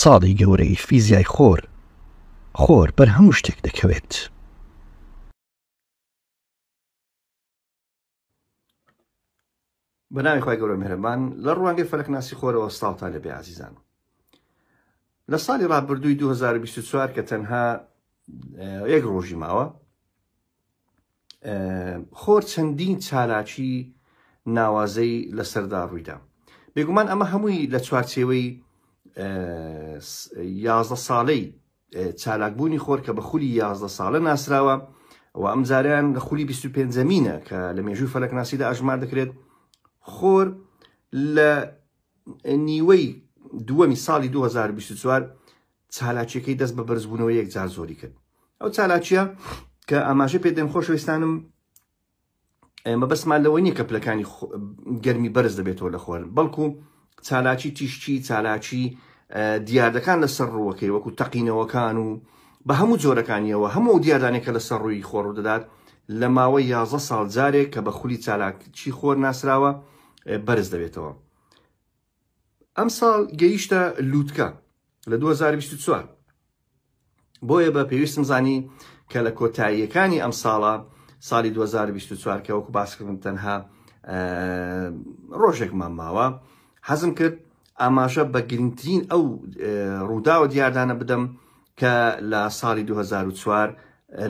ساڵی گەورەی فیزیای خۆر بەر هەموو شتێک دەکەوێت. بەناوی خۆی گەورە میهرەبان لە ڕوانگەی فەلەکناسی خۆرەوە ستاڵتان لەبێ عزیزان. لە ساڵی ڕابردووی 2024 کە تەنها یەک ڕۆژی ماوە، خۆر چەندین چالاکی ناوازەی لەسەردا ڕوویدا. بێگومان ئەمە هەمووی لە چوارچێوەی 11 ساڵەی چالاکبوونی خۆر کە بە خولی 11 ساڵە ناسراوە و ئەم جاریان لە خولی 25مینە کە لە مێژووی فەلەکناسیدا ئاژمار دەکرێت. خۆر لە نیوەی دووەمی ساڵی 2024 چالاکیەکەی دەست بە بەرزبوونەوە یەکجار زۆری کرد. ئەو چالاکیە کە ئاماژە پێدەم خۆشەویستانم مەبەستمان لەوەی نییە کە پلەکانی گەرمی بەرز دەبێتەوە لە خۆر، بەڵکو چالاکی تیشتی، چالاکی دیاردەکان لەسەر ڕووەکەی وەکو تەقینەوەکان و بە هەموو جۆرەکانیەوە هەموو دیاردانێکە لەسەر ڕووی خۆر دەدات لە ماوەی 11 ساڵ جارێک کە بە خولی چالاکی خۆر ناسراوە بەرز دەبێتەوە. ئەم ساڵ گەیشتە لووتکە لە 2024 بۆیە بە پێویستم زانی کە لە کۆتاییەکانی ئەم ساڵی 2024 کە وەکو باسکردن تەنها ڕۆژێکمان ماوە، حەزم کرد ئاماژە بە گرنگترین ئەو ڕووداوە دیاردانە بدەم کە لە ساڵی 2004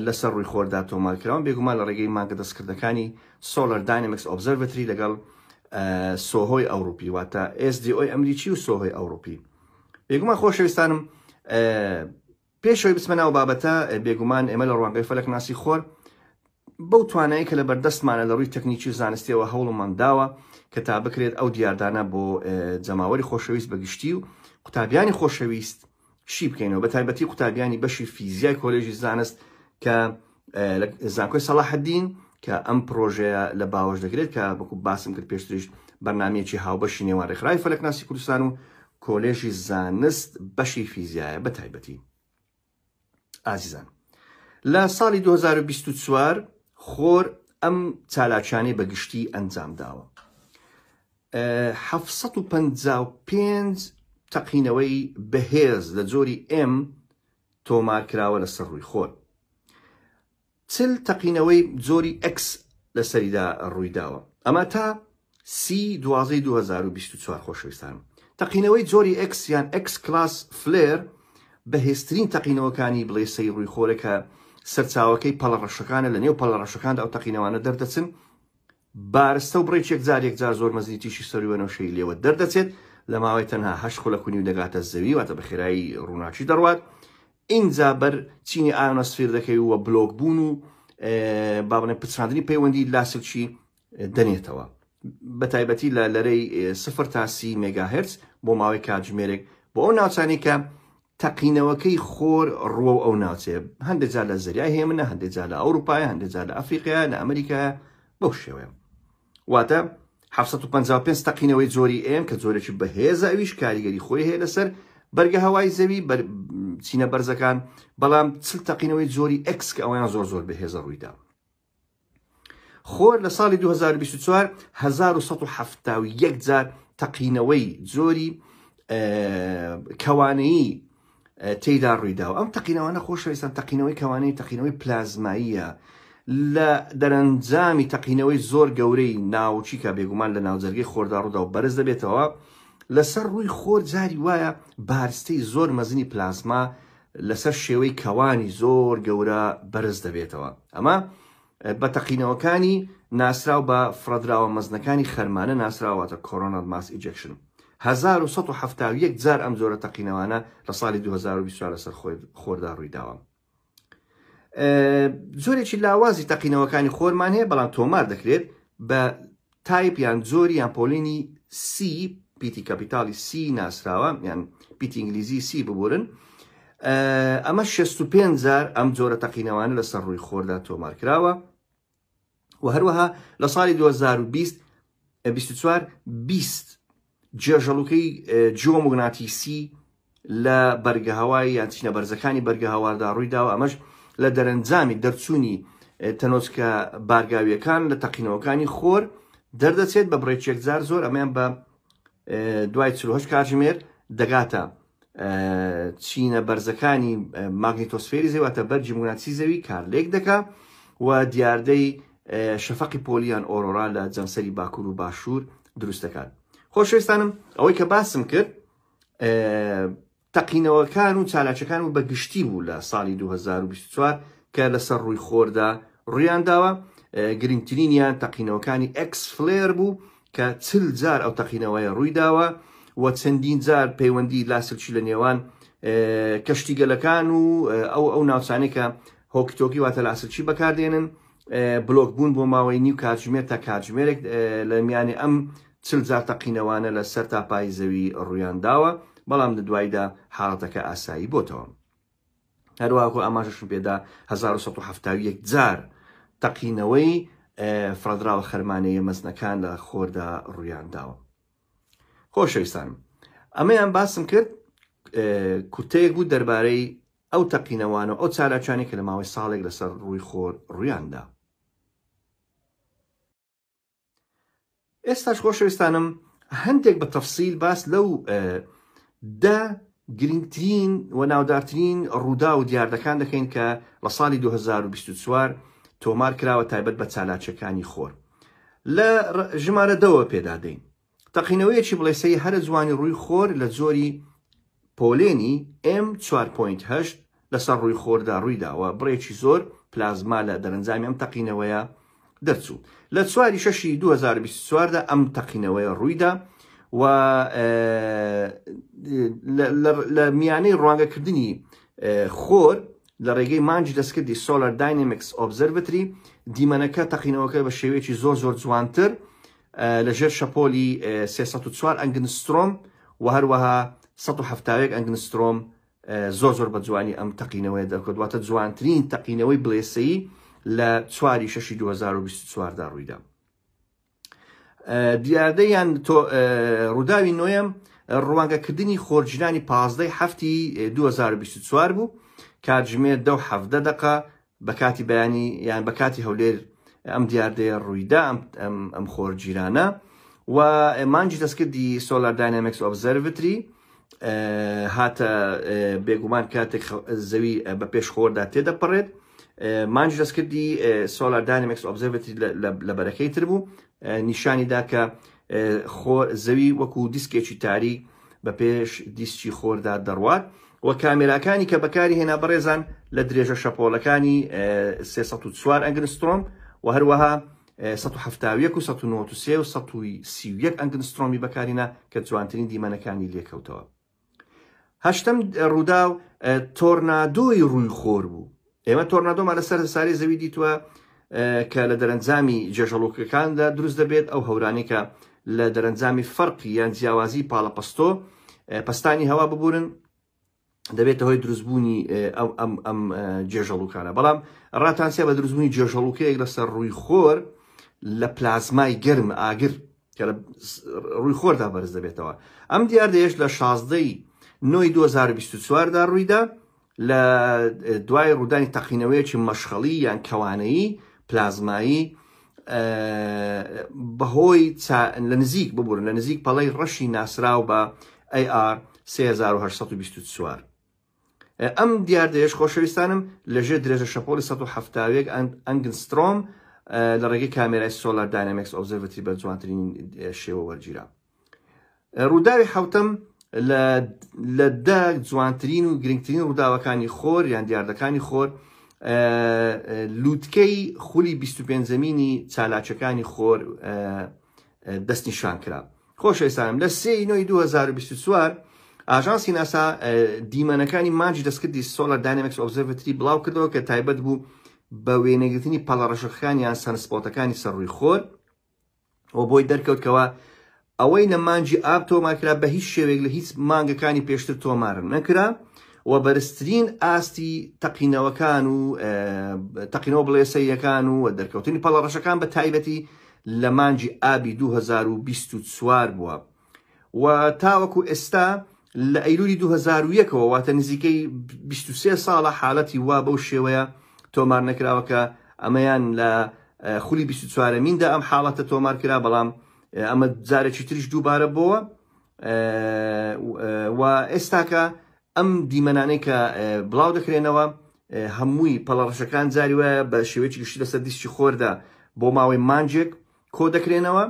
لەسەر ڕووی خۆردا تۆمارکراون، بێگومان لە ڕێگەی مانگە دەستکردەکانی Solar Dynamics Observatory لەگەڵ سۆهۆی ئەوروپی واتە SDO ئەمریکی و سۆهۆی ئەوروپی. بێگومان خۆشەویستانم پێشەوەی بچمە ناو بابەتە، بێگومان ئێمە لە ڕوانگەی فەلەکناسی خۆر بەو توانایی کە لە بەردەستمانە لە ڕووی تەکنیکی زانستیەوە هەوڵمان داوە کە تا بکرێت ئەو دیاردانە بۆ جەماوەری خۆشەویست بەگشتی و قوتابیانی خۆشەویست شی بکەینەوە، بە تایبەتی قوتابیانی بەشی فیزیای کۆلێژی زانست کە زانکۆی سەلاحەدین کە ئەم پرۆژەیە لە باوەش دەکرێت کە وەکو باسم کرد پێشتریش بەرنامەیەکی هاوبەشی نێوان ڕێکخراوی فەلەکناسی کوردستان و کۆلێژی زانست بەشی فیزیایە بە تایبەتی. ئازیزان، لە ساڵی 2024 خۆر ئەم چالاکیانەی بەگشتی ئەنجام داوە. 755 تەقینەوەی بەهێز لە جۆری M تۆمارکراوە لەسەر ڕووی خۆر. 40 تەقینەوەی جۆری X لەسەریدا ڕوویداوە. ئەمە تا 30/12/2024 خۆشەویستانم. تەقینەوەی جۆری X یان X کلاس فلێر بەهێزترین تەقینەوەکانی بڵێسەی ڕووی خۆرە کە سەرچاوەکەی پەڵەڕەشەکانە لە نێو پەڵەڕەشەکاندا ئەو تەقینەوانە دەردەچن، بارستە و بڕێک یەکجار زۆر مەزنی تیشی سەروێنەوەشەی لێوە دەردەچێت لە ماوەی تەنها 8 خولەکونی و دەگاتە زەوی واتە بە خێرایی ڕووناچی دەڕوات. اینجا بەر چینی ئایۆنۆسفێر دەکەی وە بلۆک بوون و بابنە پچڕاندنی پەیوەندی لاسلکی دەنێتەوە، بە تایبەتی لە لەرەی 0 تا 30 مێگاهرتز بۆ ماوەی کاتژمێرێک بۆ ئەو ناوچانەی کە تەقینەوەکەی خۆر ڕووە ئەو ناوچەیە، هەندێک جار لە زەریای هێمنە، هەندێک جار لە ئەوروپایە، هەندێک جار لە ئەفریقایە، لە ئەمریکایە، بەو شێوەیە. واتە 755 تەقینەوەی جۆری M کە جۆرێکی بەهێزە، ئەویش کاریگەری خۆی هەیە لەسەر بەرگە هەوای زەوی چینە بەرزەکان، بەڵام 40 تەقینەوەی جۆری X کە ئەویان زۆر بەهێزە ڕوویدا. خۆر لە ساڵی 2024 1171 جار تەقینەوەی جۆری کەوانەیی تێیدا ڕوویداوە. ئەم تەقینەوانە خۆشەویستان تەقینەوەی کەوانەی تەقینەوەی پلازماییە لە دەرەنجامی تەقینەوەی زۆر گەورەی ناوچی کە بێگومان لە ناوجەرگەی خۆردا ڕوودا و بەرز دەبێتەوە. لەسەر ڕووی خۆر جاری وایە بارستەی زۆر مەزنی پلازما لەسەر شێوەی کەوانی زۆر گەورە بەرز دەبێتەوە. ئەمە بە تەقینەوەکانی ناسراو بە فرەدراوە مەزنەکانی خەرمانە ناسراوەتە کۆرۆنال ماس ئیجەکشن. 1171 جار ئەم جۆرە تەقینەوانە لە ساڵی 2024 لەسەر خۆردا ڕوویداوە. جۆرێکی لاوازی تەقینەوەکانی خۆرمان هەیە، بەڵام تۆمار دەکرێت بە تایپ یان جۆری یان پۆلینی C، پیتی کەپیتاڵی C ناسراوە یان پیتی ئینگلیزی C ببورن. ئەمە 65 جار ئەم جۆرە تەقینەوانە لەسەر ڕووی خۆردا تۆمارکراوە و هەروەها لە ساڵی 2024 20 جێژەڵوکەی جیۆمۆگناتیسی لە بەرگە هەوای یان چینە بەرزەکانی بەرگە هەواردا ڕوویداوە. ئەمەش لە دەرەنجامی دەرچوونی تەنۆچکە بارگاویەکان لە تەقینەوەکانی خۆر دەردەچێت بە بڕێک یەکجار زۆر، ئەمەیان بە دوای 48 کاتژمێر دەگاتە چینە بەرزەکانی ماگنیتۆسفێری زەوی واتە بەرجی موگناتیسی زەوی کارلێک دەکا و دیاردەی شەفەقی پۆلیان ئۆرۆرا لە جەمسەری باکوور و باشوور دروست دەکات. خۆشەویستانم ئەوەی کە باسم کرد تەقینەوەکان و چالاکیەکان و بەگشتی بوو لە ساڵی 2024 کە لەسەر ڕووی خۆردا ڕوویان داوە. گرنگترینیان تەقینەوەکانی ئەکس فلێر بوو کە 40 جار ئەو تەقینەوەی ڕووی داوە و چەندین جار پەیوەندی لاسلچی لە نێوان کەشتیگەلەکان و ئەو ناوچانەی کە هۆکتۆکی واتە لاسلچی بەکاردێنن بلۆک بوون بۆ ماوەی نیو کاتژمێر تا کاتژمێرێک لە میانی ئەم 40 جار تەقینەوانە لە سەر تاپای زەوی ڕوویان داوە، بەڵام لە دوایدا حاڵەتەکە ئاسایی بۆتەوە. هەروەکو ئاماژەشم پێدا 1970 جار تەقینەوەی فرەدراوە خەرمانەیە مەزنەکان لە خۆردا ڕوویان داوە. خۆشەویستانم، ئەمەیان باسم کرد کورتەیەک بوو دەربارەی ئەو تەقینەوانە ئەو چالاکیانێک کە لە ماوەی ساڵێک لەسەر ڕووی خۆر ڕوویاندا. ئێستاش خۆشەویستانم هەندێک بە تەفسیل باس لەو گرنگترین و ناودارترین ڕوودا و دیاردەکان دەکەین کە لە ساڵی 2024 تۆمار کراوە تایبەت بە چالاکیەکانی خۆر. لە ژمارە دەوە پێدادەین. تەقینەوەیەکی بڵێسەی هەرە جوانی ڕووی خۆر لە زۆری پۆلێنی M4.8 لەسەر ڕووی خۆردا ڕوویداوە، بڕێکی زۆر پلازما لە دەرەنجامی ئەم تەقینەوەیە دەرچوو. لە 4/6 2024دا ئەم تەقینەوەیە ڕوویدا و لە میانەی ڕوانگەکردنی خۆر لە ڕێگەی مانجی دەستکردی Solar Dynamics Observatory دیمەنەکە تەقینەوەکە بە شێوەیەکی زۆر جوانتر لەژێر شەپۆلی 304 ئەنگسترۆم و هەروەها 171 ئەنگسترۆم زۆر بە جوانی ئەم تەقینەوەی دەکردواتە جوانترین تەقینەوەی بڵێسەیی لە 4/6 2024دا ڕوویدا. دیاردەیان ڕووداوی نوێم ڕوانگەکردنی خۆرجیرانی 15/7 2024 بوو، کاتژمێر 10:17 بە کاتی بەیانی یان بە کاتی هەولێر ئەم دیاردەیە ڕوویدا ئەم خۆرجیرانە و مانجی دەستکردی Solar Dynamics Observatory هاتە بێگومان کاتێک زەوی بە پێش خۆردا تێدەپەڕێت. مانجی دەستکردی Solar Dynamics Observatory لە بەرەکەی تر بوو، نیشانیدا کە زەوی وەکو دیسکێکی تاریک بە پێش دیسکی خۆردا دەڕوات و کامێراکانی کە بەکاری هێنا بەڕێزان لە درێژە شەپۆڵەکانی 304 ئەنگسترۆم و هەروەها 171 و 193 و 131 ئەنگسترۆمی بەکارینە کە جوانترین دیمەنەکانی لێکەوتەوە. هەشتم ڕووداو تۆرنادۆی ڕووی خۆر بوو. ئێمە تۆرنادۆمان لەسەر ساری زەوی دیتووە کە لە دەرەنجامی جێژەڵۆکەکاندا دروست دەبێت، ئەو هەورانی کە لە دەرەنجامی فەرقی یان جیاوازی پاڵەپەستۆ پەستانی هەوا ببورن دەبێتە هۆی دروستبوونی ئەم جێژەڵوکانە. بەڵام ڕاتانسیا بە دروستبوونی جێژەڵوکەیەک لەسەر ڕووی خۆر لە پلازمای گەرم ئاگر کە لە ڕووی خۆردا بەرز دەبێتەوە. ئەم دیاردەیەش لە 16/9 2024دا ڕوویدا لە دوای ڕوودانی تەقینەوەیەکی مەشخەڵی یان کەوانەیی پلازمایی بەهۆی لە نزیک ببورن لە نزیک پەڵەی ڕەشی ناسراو بە AR 3824. ئەم دیاردەیەش خۆشەویستانم لەژێر درێژە شەپۆلی 171 ئەنگسترۆم لە ڕێگەی کامێرای Solar Dynamics Observatory بە جوانترین شێوە وەرگیرا. ڕووداوی حوتەم لە جوانترین و گرنگترین ڕووداوەکانی خۆر یان دیاردەکانی خۆر لووتکەی خولی 25 زەمینی چالاکیەکانی خۆر دەستنیشان کرا. خۆشەویستانم لە 3/9 2024 ئاژانسی ناسا دیمەنەکانی مانجی دەستکردی Solar Dynamics Observatory بڵاو کردەوە کە تایبەت بوو بە وێنەگرتنی پەڵەڕەشەکان یان سەنسپۆتەکانی سەرڕووی خۆر و بۆی دەرکەوتکەوە ئەوەی نە مانجی ئاب تۆمارکرا بە هیچ شێوێک لە هیچ مانگەکانی پێشتر تۆمارن نەکرا و بەرزترین ئاستی تەقینەوەکان و تەقینەوە بڵێسەیەکان و دەرکەوتنی پەڵەڕەشەکان بە تایبەتی لە مانجی ئابی 2024 بووە و تاوەکو ئێستا لە ئەیلولی 2001ەوە واتە نزیکەی 23 ساڵە حاڵەتی وا بەو شێوەیە تۆمار نەکراوەکە ئەمەیان لە خولی 24میندا ئەم حاڵەتە تۆمار کرا، بەڵام ئەمە جارێکی تریش دووبارە بووە و ئێستاکە ئەم دیمەنانەی کە بڵاو دەکرێنەوە هەمووی پەڵەڕەشەکان جاری وایە بە شێوەیەکی گشتی لەسەر دیستی خۆردا بۆ ماوەی مانجێک کۆ دەکرێنەوە،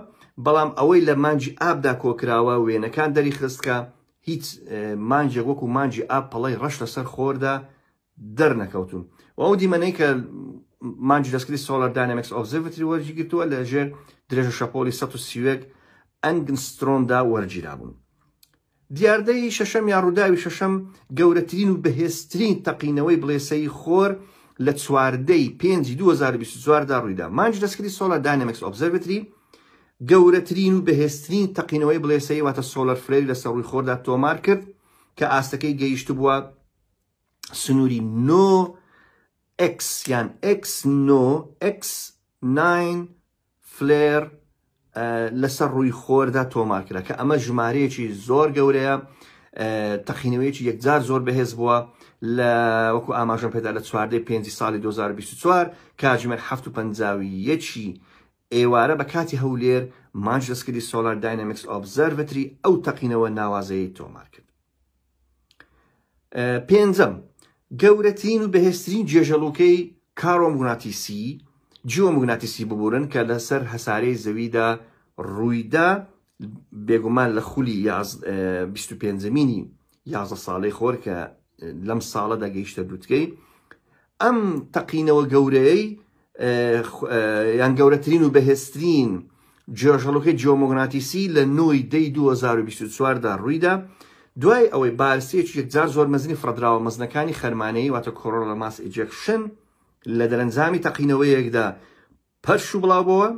بەڵام ئەوەی لە مانجی ئابدا کۆکراوە وێنەکان دەری خستکە هیچ مانجێک وەکو مانجی ئاب پەڵەی ڕەش لەسەر خۆردا دەرنەکەوتون. و ئەو دیمەنەی کە مانجی دەستکردی سۆلار داینامیکس ئۆبزەرڤەتری وەرگیرتووە لەژێر درێژە شەپۆلی 130 ئەنگسترۆمدا وەرگیرابوون. دیاردەی شەشەم یا ڕووداوی شەشەم گەورەترین و بەهێزترین تەقینەوەی بڵێسەی خۆر لە چواردەی 5/2024دا ڕوویدا. مانجی دەستکردی سۆلار داینامیکس ئۆبزەرڤەتری گەورەترین و بەهێزترین تەقینەوەی بڵێسەی واتە سۆلەر فلێری لەسەر ڕووی خۆردا تۆمار کرد کە ئاستەکەی گەیشت بووە سنووری 9x یان X9 فلێر لەسەر ڕووی خۆردا تۆمار کرا کە ئەمە ژمارەیەکی زۆر گەورەیە، تەقینەوەیەکی یەکجار زۆر بەهێز بووە لە وەکو ئاماژەم پێدا لە چواردەی 5 ساڵی 2024 کاتژمێر 7:51 ئێوارە بە کاتی هەولێر مانج دەستکردی سۆلار داینامیکس ئۆبزەرڤەتری ئەو تەقینەوە ناوازەیەی تۆمار کرد. پێنجەم گەورەترین و بەهێزترین جێژەڵوکەی کارۆمەگناتیسی جیۆمەگناتیسی ببورن کە لەسەر هەسارەی زەویدا ڕوویدا بێگومان لە خولی 25مینی 11 ساڵەی خۆر کە لەم ساڵەدا گەیشتە دووتکەی. ئەم تەقینەوە گەورەیەی یان گەورەترین و بەهێزترین جێژەڵوکەی جیۆمەگناتیسی لە 9/2024دا ڕوویدا دوای ئەوەی بارسەیەکی یەکجار زۆر مەزنی فرەدراوە مەزنەکانی خەرمانەیی واتە کۆرۆنال ماس ئیجێکشن لە دەرەنجامی تەقینەوەیەکدا پەرش و بڵاوبەوە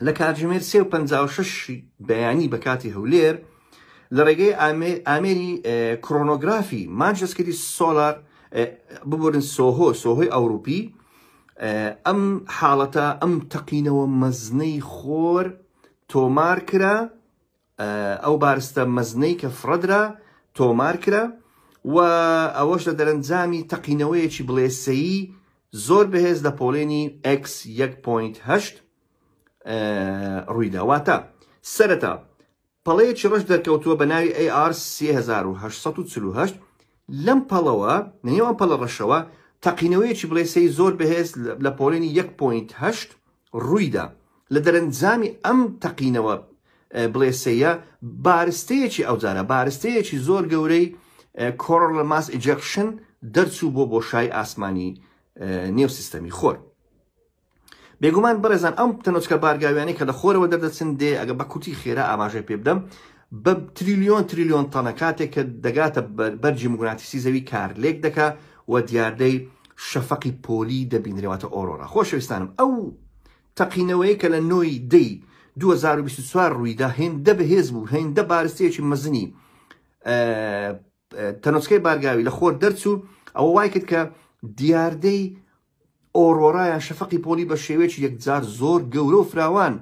لە کاتژمێر 3:56 بەیانی بە کاتی هەولێر لە ڕێگەی ئامێری کرۆنۆگرافی مانج دەستکردی سۆلار ببورن سۆهۆی ئەوروپی ئەم حاڵەتە ئەم تەقینەوە مەزنەی خۆر تۆمار کرا، ئەو بارستە مەزنەی کە فرەدرا تۆمار کرا و ئەوەش لە دەرەنجامی تەقینەوەیەکی بڵێسەیی زۆر بەهێز لە پۆلێنی X1.8 ڕوویدا. واتە سەرەتا پەڵەیەکی ڕەش دەرکەوتووە بە ناوی AR3848 لەم پەڵەوە نێوان پەڵە ڕەشەوە تەقینەوەیەکی بڵێسەی زۆر بەهێز لە پۆلێنی 1.8 ڕوویدا. لە دەرەنجامی ئەم تەقینەوە بڵێسەیە بارستەیەکی ئەوجارە بارستەیەکی زۆر گەورەی کۆرۆنال ماس ئیجێکشن دەرچوو بۆ بۆشای ئاسمانی نێو سیستەمی خۆر. بێگومان بەڕێزان ئەم تەنۆچکە بارگاویانەی کە لە خۆرەوە دەردەچن دێ ئەگە بە کوتی خێرا ئاماژەی پێ بدەم بە تریلیۆن تەنە کاتێک کە دەگاتە بەرجی موگناتیسی زەوی کارلێک دەکا و دیاردەی شەفەقی پۆلی دەبینرێواتە ئۆرۆرا. خۆشەویستانم ئەو تەقینەوەی کە لە 9/2024 ڕوویدا هێندە بەهێز بوو، هێندە بارستەیەکی مەزنی تەنۆچکەی بارگاوی لە خۆر دەرچوو ئەوە وای کرد کە دیاردەی ئۆرۆرایان شەفەقی پۆلی بە شێوەیەکی یەکجار زۆر گەورە و فراوان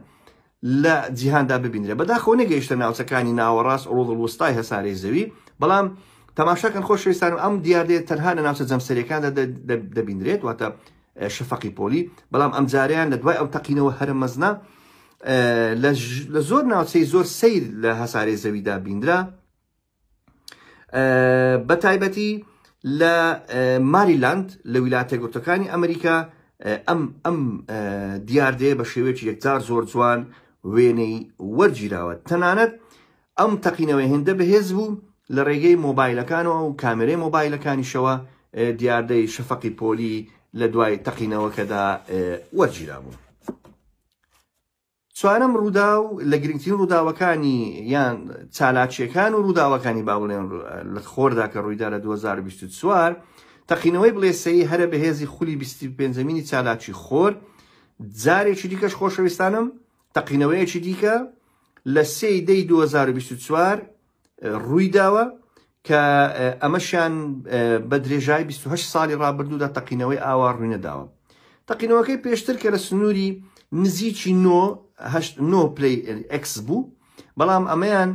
لە جیهاندا ببینرێ. بەداخەوە نەگەیشتە ناوچەکانی ناوەڕاست ڕۆڵوستای هەسارەی زەوی، بەڵام تەماشاکەن خۆشەویستانم ئەم دیاردەیە تەنها لە ناوچە جەمسەریەکاندا دەبینرێت واتە شەفەقی پۆلی، بەڵام ئەم جاریان لە دوای ئەو تەقینەوە هەرە مەزنە لە زۆر ناوچەی زۆر سەیر لە هەسارەی زەویدا بینرا، بە تایبەتی لە ماریلاند لە ویلایەتە یەکگرتووەکانی ئەمریکا ئەم دیاردەیە بە شێوەیەکی یەکجار زۆر جوان وێنەی وەرگیراوە. تەنانەت ئەم تەقینەوەی هێندە بەهێز بوو لە ڕێگەی مۆبایلەکانەوە و کامێرەی مۆبایلەکانیشەوە دیاردەی شەفەقی پۆلی لە دوای تەقینەوەکەدا وەرگیرابوو. چوارەم ڕوودا و لە گرنگترین ڕووداوەکانی یان چالاکیەکان و ڕووداوەکانی باوڵێن لە خۆردا کە ڕوویدا لە 2024 تەقینەوەی بڵێسەیی هەرە بەهێزی خولی 25مینی چالاکی خۆر جارێکی دیکەش خۆشەویستانم تەقینەوەیەکی دیکە لە 3/2024 ڕوویداوە کە ئەمەشیان بە درێژای 28 ساڵی ڕابردوودا تەقینەوەی ئاوا ڕووینەداوە. تەقینەوەکەی پێشتر کە لە سنووری نزیکی 9 پلی X بوو، بەڵام ئەمەیان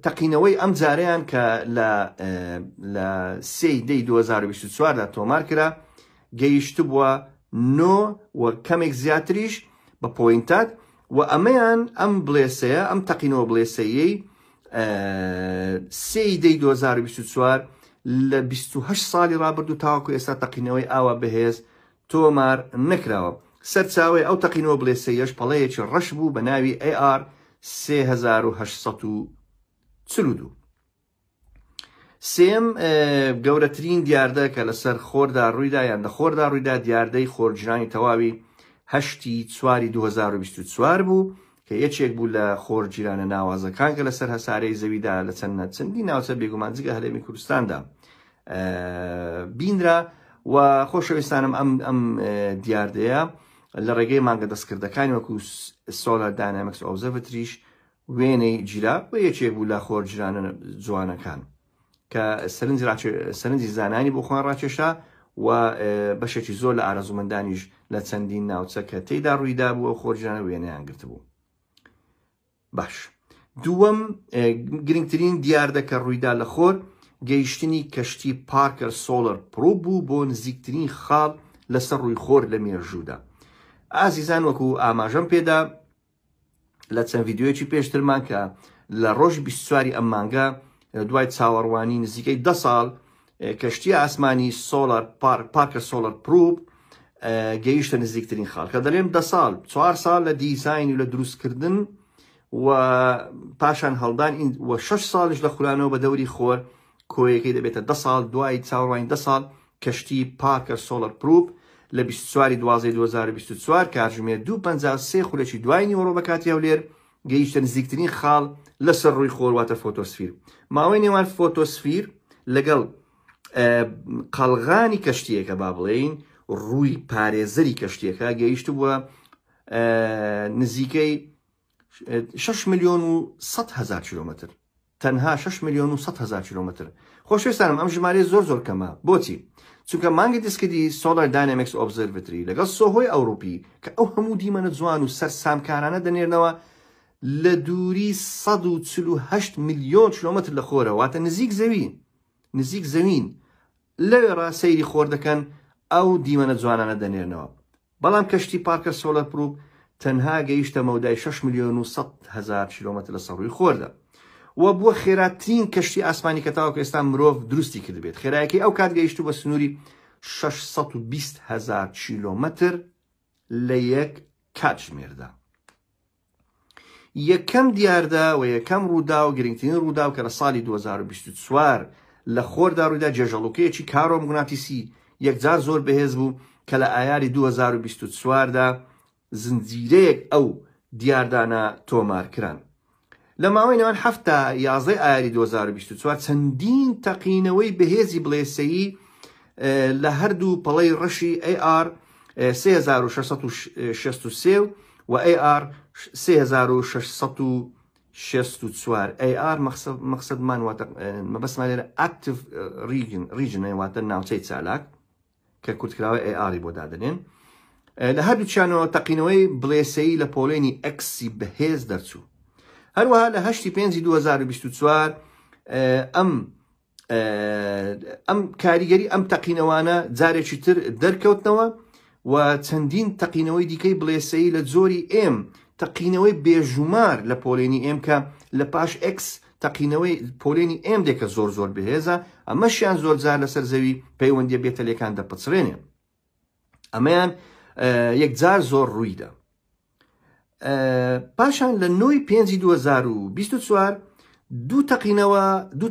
تەقینەوەی ئەم جارەیان کە لە 3/2024دا تۆمار کرا گەیشت بووە 9 و کەمێک زیاتریش بە پۆینتات و ئەمەیان ئەم بڵێسەیە ئەم تەقینەوە بڵێسەیەی 3 دەی 2024 لە 28 ساڵی ڕابردوو تاوەکو ئێستا تەقینەوەی ئاوا بەهێز تۆمار نەکراوە. سەرچاوی ئەو تەقینەوە بڵێسەیەش پەڵەیەکی ڕەش بوو بە ناوی AR 3842. سێم گەورەترین دیاردە کە لەسەر خۆردا ڕوویدا یان لە خۆردا ڕوویدا دیاردەی خۆرجرانی تەواوی 8 چواری 2024 بوو کە یەکێک بوو لە خۆرجیرانە ناوازەکان کە لەسەر هەسارەی زەویدا لە چەندی ناوچە بێگومان جگە هەرێمی کوردستاندا بینرا و خۆشەویستانم ئەم دیاردەیە لە ڕێگەی مانگە دەستکردەکانی وەکو Solar Dynamics Observatoryش وێنەی جیرا و یەکێک بوو لە خۆرجیرانە جوانەکان کە سەرنجی زانانی بۆ خۆیان ڕاکێشا و بەشێکی زۆر لە ئارەزومەندانیش لە چەندین ناوچە کە تێیدا ڕوویدا بوو و خۆرجیرانە وێنەیان گرت بوو. باش دووەم گرنگترین دیاردە کە ڕوویدا لە خۆر گەیشتنی کەشتی پارکر سۆلەر پرۆ بوو بۆ نزیکترین خاڵ لەسەر ڕووی خۆر لە مێژوودا. ئازیزان وەکو ئاماژەم پێدا لە چەند ڤیددیۆیەکی پێشترمان کە لە ڕۆژ 24 ئەم مانگە دوای چاوەڕوانی نزیکەی 10 ساڵ کەشتی ئاسمانی پارکر سۆلەر پرۆ گەیشتە نزیکترین خاڵ کە دەڵێم 10 ساڵ 4 ساڵ لە دیزاین و لە دروستکردن و پاشان هەڵدان و 6 ساڵش لە خولانەوە بە دەوری خۆر کۆیەکەی دەبێتە 10 ساڵ دوای چاوەڕوانی 10 ساڵ کەشتی پارکر سۆلەر پرۆ لە 24 دوازدەی 2024 کاتژمێر 2:53 خولێکی دوای نیوەڕۆ بە کاتی هەولێر گەیشتە نزیکترین خاڵ لەسەر ڕووی خۆر واتە فۆتۆسفیر. ماوەی نێوان فۆتۆسفیر لەگەڵ قەڵغانی کەشتیەکە با بڵێین ڕووی پارێزەری کەشتیەکە گەیشت بووە نزیکەی 6,100,000 کیلۆمەتر تەنها 6,100,000 کیلۆمەتر. خۆشەویستانم ئەم ژمارە زۆر کەمە. بۆچی؟ چونکە مانگی دەستکردی Solar Dynamics Observatory لەگەڵ سۆهۆی ئەوروپی کە ئەو هەموو دیمەنە جوان و سەرسامکارانە دەنێرنەوە لە دووری 148 میلیۆن کیلۆمەتر لە خۆرە واتە نزیک زەوین لەوێڕا سەیری خۆر دەکەن ئەو دیمەنە جوانانە دەنێرنەوە. بەڵام کەشتی پارکر سۆلەر پرۆ تەنها گەیشتە مەودای 6,100,000 کیلۆمەتر لە سەر ڕووی خۆردا و بووە خێراترین کەشتی ئاسمانی کە تاوەکو ئێستا مرۆڤ دروستی کردبێت. خێرایەکەی ئەو کات گەیشتو بە سنووری 620,000 کیلۆمەتر لە یەک کاتژمێردا. یەکەم دیاردە و یەکەم ڕوودا و گرنگترین ڕوودا و کە لە ساڵی 2024 لە خۆردا ڕوویدا جێژەڵۆکەیەکی کارۆمگناتیسی یەکجار زۆر بەهێز بوو کە لە ئایاری 2024دا زنجیرەیەک ئەو دیاردانە تۆمارکران. لە ماوەی نێوان 7 تا 11 ئایاری 2024 چەندین تەقینەوەی بەهێزی بڵێسەیی لە هەردوو پەڵەی ڕەشی AR 3663 و AR 3664. AR مەقسەدمان واتە مەبەستمان لێرە Active Region واتە ناوچەی چالاک کە کورتکراوە AR بۆ دادنێن. لە هەردوو چیانەوە تەقینەوەی بڵێسەیی لە پۆلێنی X بەهێز دەرچوو. هەروەها لە 8 پێنجی 2024 ئەم کاریگەری ئەم تەقینەوانە جارێکی تر دەرکەوتنەوە و چەندین تەقینەوەی دیکەی بڵێسەیی لە جۆری M تەقینەوەی بێژومار لە پۆلێنی M کە لە پاش X تەقینەوەی پۆلێنی M دێکە زۆر بەهێزە ئەمەشیان زۆر جار لەسەر زەوی پەیوەندیە بێتەلەکان دەپچڕێنێ. ئەمەیان یەکجار زۆر ڕوویدا. پاشان لە 9 پێنجی 2024 دوو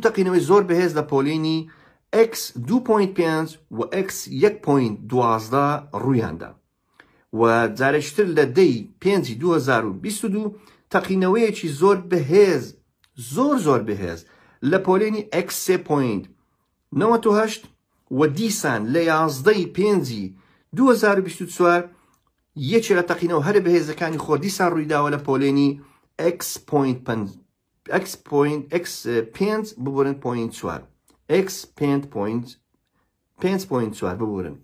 تەقینەوەی زۆر بەهێز لە پۆلێنی X 2.5 و X 1.12 ڕوویاندا و جارێکتر لە 10 پێنجی 2022 تەقینەوەیەکی زۆر بەهێز زۆر بەهێز لە پۆلێنی X 3.98 و دیسان لە 11 پێنجی 2024 یەکێ لە تەقینەوە هەرە بەهێزەکانی خۆر دیسان ڕوویداوە لە پۆلێنی X5 ببورن .4 X5.4 ببورن.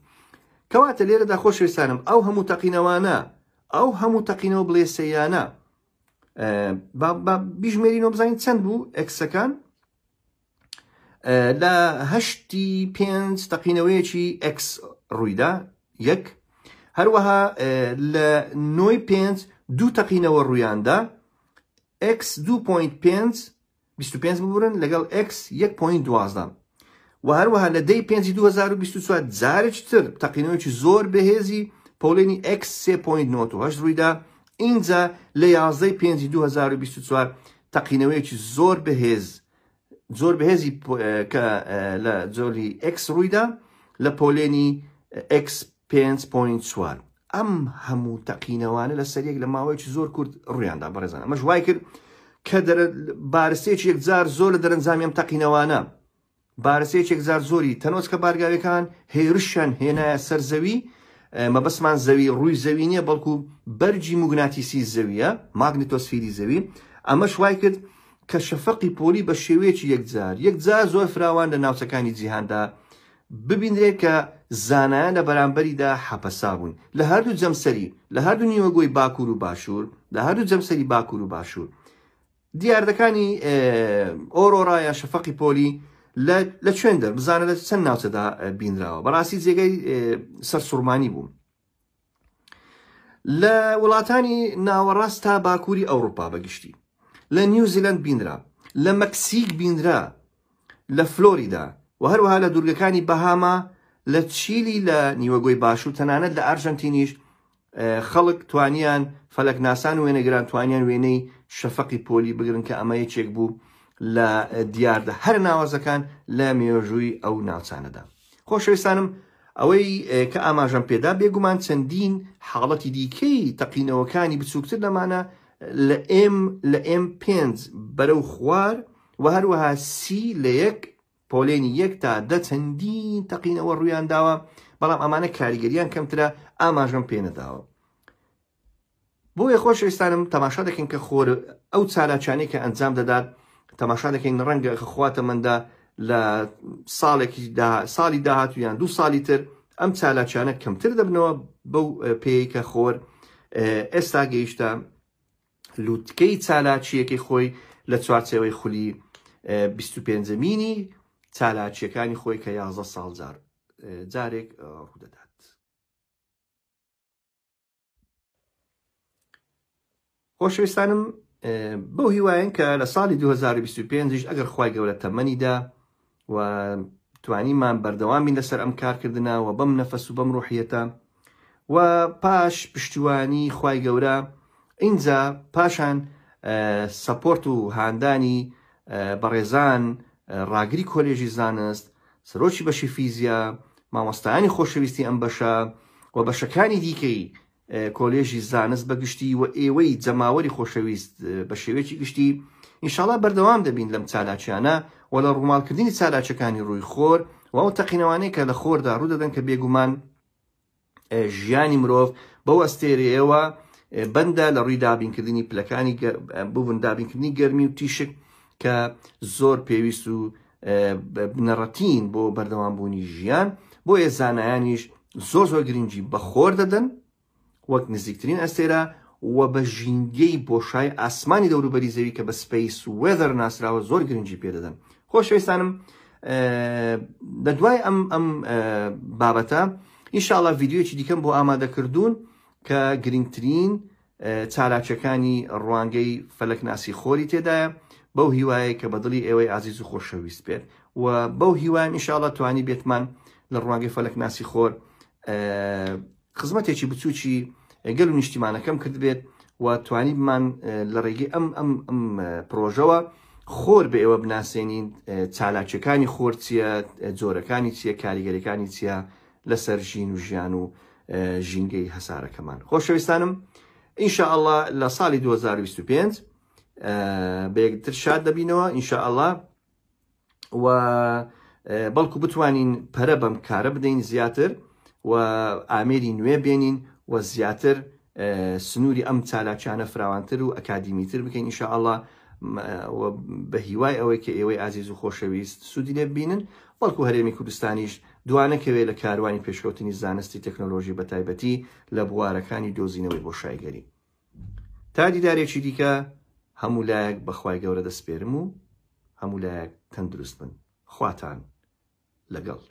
کەواتە لێرەدا خۆشەویستانم ئەو هەموو تەقینەوە بڵێسەیانە بیژمێرینەوە بزانین چەند بوو ئەکسەکان لە 8 پێنج تەقینەوەیەکی X ڕوویدا یەک. هەروەها لە 9 پێنج دوو تەقینەوە ڕوویاندا X 2.5 25 ببورن لەگەڵ x 1.12 و هەروەها لە دەی 5 2024 جارێکتر تەقینەوەیکی زۆر بەهێزی پۆلێنی x 3.98 ڕوویدا. اینجا لە 11 5 2024 تەقینەوەیەکی زۆر بەهێزی کە لە جۆری x ڕوویدا لە پۆلێنی x 5.4. ئەم هەموو تەقینەوانە لە سەرێک لە ماوەیەکی زۆر کورت ڕوویاندا بەڕێزانە. ئەمەش وای کرد کە بارسەیەکی یەکجار زۆر لە دەرەنجامی ئەم تەقینەوانە بارسەیەکی یەکجار زۆری تەنۆچکە بارگاویەکان هێرشیان هێنایە سەر زەوی. مەبەسمان زەوی ڕووی زەوی نییە بەڵکو بەرجی موگناتیسی زەویە ماگنتۆسفیری زەوی. ئەمەش وای کرد کە شەفەقی پۆلی بە شێوەیەکی یەکجار زۆر فراوان لە ناوچەکانی جیهاندا ببینرێت کە زانایان لە بەرامبەریدا حەپەسا بوون لە هەردوو جەمسەری لە هەردوو نیوەگۆی باکوور و باشوور لە هەردوو جەمسەری باکوور و باشوور. دیاردەکانی ئۆرۆرا یا شەفەقی پۆلی لە کوێندە بزانە لە چەند ناوچەدا بینراوە. بەڕاستی جێگەی سەرسوڕمانی بوو. لە وڵاتانی ناوەڕاست تا باکووری ئەوروپا بەگشتی لە نیوزیلند بینرا، لە مەکسیک بینرا، لە فلۆریدا و هەروەها لە دوورگەکانی بەهاما، لە چیلی لە نیوەگۆی باشوور، تەنانەت لە ئەرژەنتینیش خەڵک توانیان فەلەکناسان و وێنەگران توانیان وێنەی شەفەقی پۆلی بگرن کە ئەمە یەکێک بوو لە دیاردە هەر ناوازەکان لە مێژووی ئەو ناوچانەدا. خۆشەویستانم ئەوەی کە ئاماژەم پێدا بێگومان چەندین حاڵەتی دیکەی تەقینەوەکانی بچووکتر لەمانە لە M5 بەرەو خوار و هەروەها سی لە یەک پۆلێنی 1 تا 10 چەندین تەقینەوە ڕوویان داوە، بەڵام ئەمانە کاریگەریان کەمترە، ئاماژەم پێ نەداوە. بۆیە خۆشەویستانم تەماشا دەکەین کە خۆر ئەو چالاکیانەی کە ئەنجام دەدات تەماشا دەکەین ڕەنگە خوااتە مندا لە ساڵی داهاتویان 2 ساڵی تر ئەم چالاکیانە کەمتر دەبنەوە بەو پێی کە خۆر ئێستا گەیشتە لووتکەی چالاکیەکەی خۆی لە چوارچێوەی خولی 25مینی چالاکیەکانی خۆی کە 11 ساڵ جارێک ڕوودەدات. خۆشەویستانم بەو هیوایەن کە لە ساڵی 2025 ئەگەر خوای گەورە تەمەنیدا و توانیمان بەردەوامی لەسەر ئەم کارکردنەوە بەم نەفەس و بەم ڕوحیەتە و پاش پشتیوانی خوای گەورە اینجا پاشان سەپۆرت و هاندانی بەڕێزان ڕاگری کۆلێژی زانست، سەرۆکی بەشی فیزیا، مامۆستایانی خۆشەویستی ئەم بەشە و بەشەکانی دیکەی کۆلێژی زانست بەگشتی و ئێوەی جەماوەری خۆشەویست بە شێوەیەکی گشتی ئینشاڵڵا بەردەوام دەبین لەم چالاکیانە و لە ڕووماڵکردنی چالاکیەکانی ڕووی خۆر و ئەو تەقینەوانەی کە لە خۆردا ڕوو دەدەن کە بێگومان ژیانی مرۆڤ بەو ئەستێرەیەوە بەندە لە ڕووی دابینکردنی پلەکانی بوون دابینکردنی گەرمی و تیشک کە زۆر پێویست و بنەڕەتین بۆ بەردەوامبوونی ژیان. بۆیە زانایانیش زۆر گرنگی بە خۆر دەدەن وەک نزیکترین ئەستێرە و بە ژینگەی بۆشای ئاسمانی دەوروبەری زەوی کە بە سپەیس وێذەر ناسراوە زۆر گرنگی پێدەدەن. خۆشەویستانم لە دوای ئەم بابەتە ئینشاءڵڵا ڤیدیۆیەکی دیکەم بۆ ئامادەکردوون کە گرنگترین چالاکیەکانی ڕوانگەی فەلەکناسی خۆری تێدایە، بەو هیوایە کە بەدڵی ئێوەی عزیز و خۆشەویست بێت و بەو هیوایە ئینشاءڵڵا توانی بێتمان لە ڕوانگەی فەلەکناسی خۆر خزمەتێکی بچووکی گەل و نیشتیمانەکەم کرد بێت و توانیمان لە ڕێگەی ئەم پرۆژەوە خۆر بە ئێوە بناسێنین چالاکیەکانی خۆر چییە، جۆرەکانی چییە، کاریگەریەکانی چییە لەسەر ژین و ژیان و ژینگەی هەسارەکەمان. خۆشەویستانم ئینشاءڵڵا لە ساڵی 2025 بە یەکتر شاد دەبینەوە ئینشاءڵڵا و بەڵکو بتوانین پەرە بەم کارە بدەین زیاتر و ئامێری نوێ بێنین و زیاتر سنووری ئەم چالاکیانە فراوانتر و ئەکادیمیتر بکەین ئینشاءڵڵا بە هیوای ئەوەی کە ئێوەی عزیز و خۆشەویست سوودی لێ ببینن، بەڵکو هەرێمی کوردستانیش دوانەکەوێت لە کاروانی پێشکەوتنی زانستی تەکنۆلۆژی بە تایبەتی لە بوارەکانی دۆزینەوەی بۆ شایگەری. تا دیدارێکی دیکە هەموو لایەک بەخوای گەورە دەسپێرم و هەموو لایەک تەندروست بن. خواتان لەگەڵ.